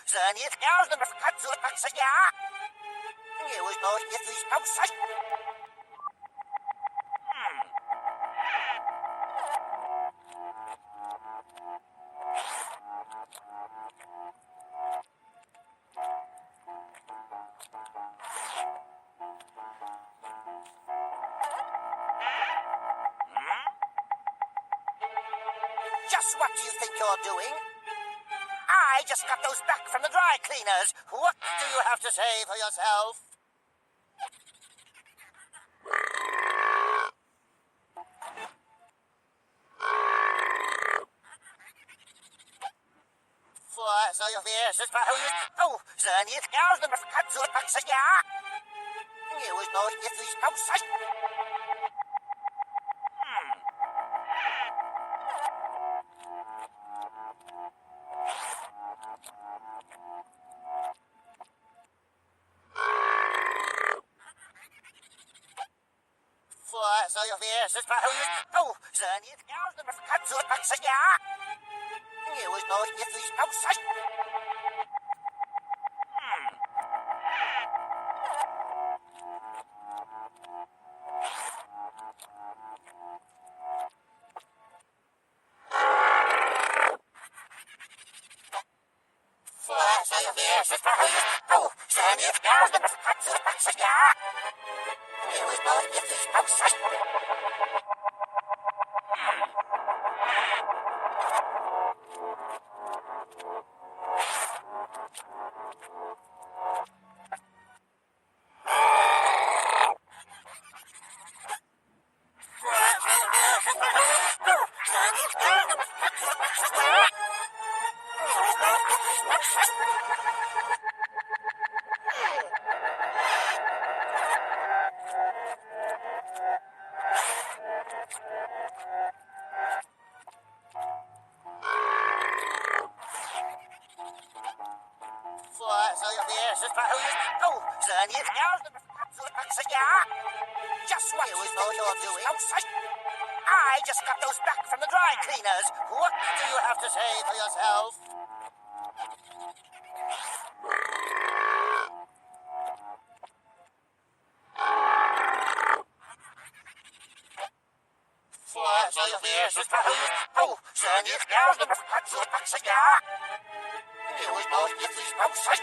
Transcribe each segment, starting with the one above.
Ze niet gelden met katzoepakse ja. Je is nooit niet iets pauzes. Just what do you think you're doing? I just got those back from the dry cleaners. What do you have to say for yourself? Zo je weer zit oh, ze niet gelden met katzoepakse ja. Je is nooit niet iets pauzes. Zo je weer zit oh, ze niet gelden met katzoepakse ja. Je is nooit niet iets pauzes. Oh, ze niet gelden met katzoepakse ja. Je is nooit niet iets pauzes. Oh, ze niet gelden met katzoepakse ja. Just what you know you're doing. I just got those back from the dry cleaners. What do you have to say for yourself? Zo je weer zit oh, ze niet gelden met katzoepakse ja. Je is nooit niet iets pauzes.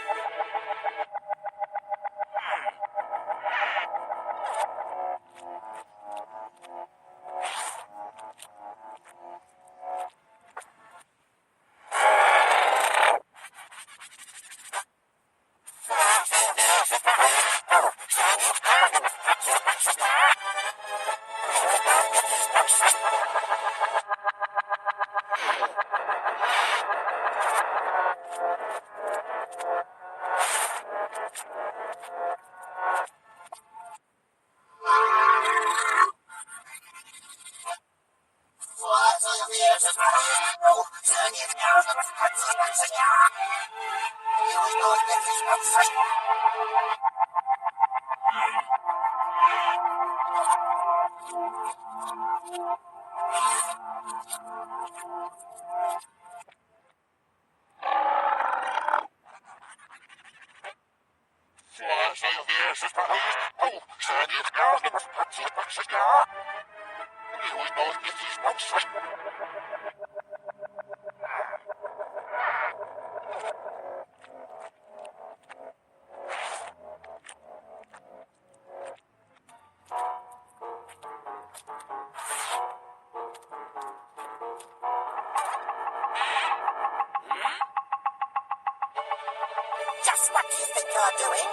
Just what do you think you're doing?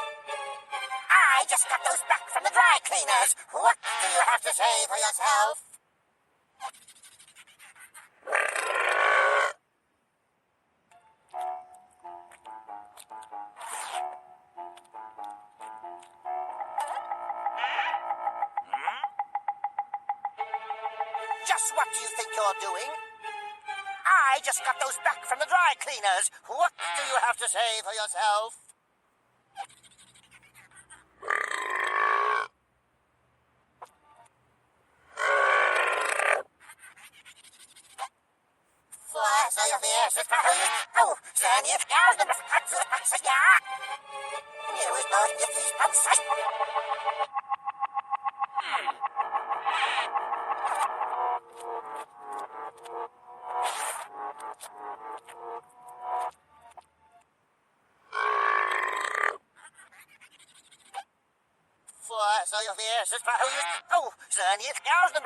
I I just got those back from the dry cleaners. What do you have to say for yourself? Just what do you think you're doing? I just got those back from the dry cleaners. What do you have to say for yourself? Oh, then it goes the Oh, then it goes the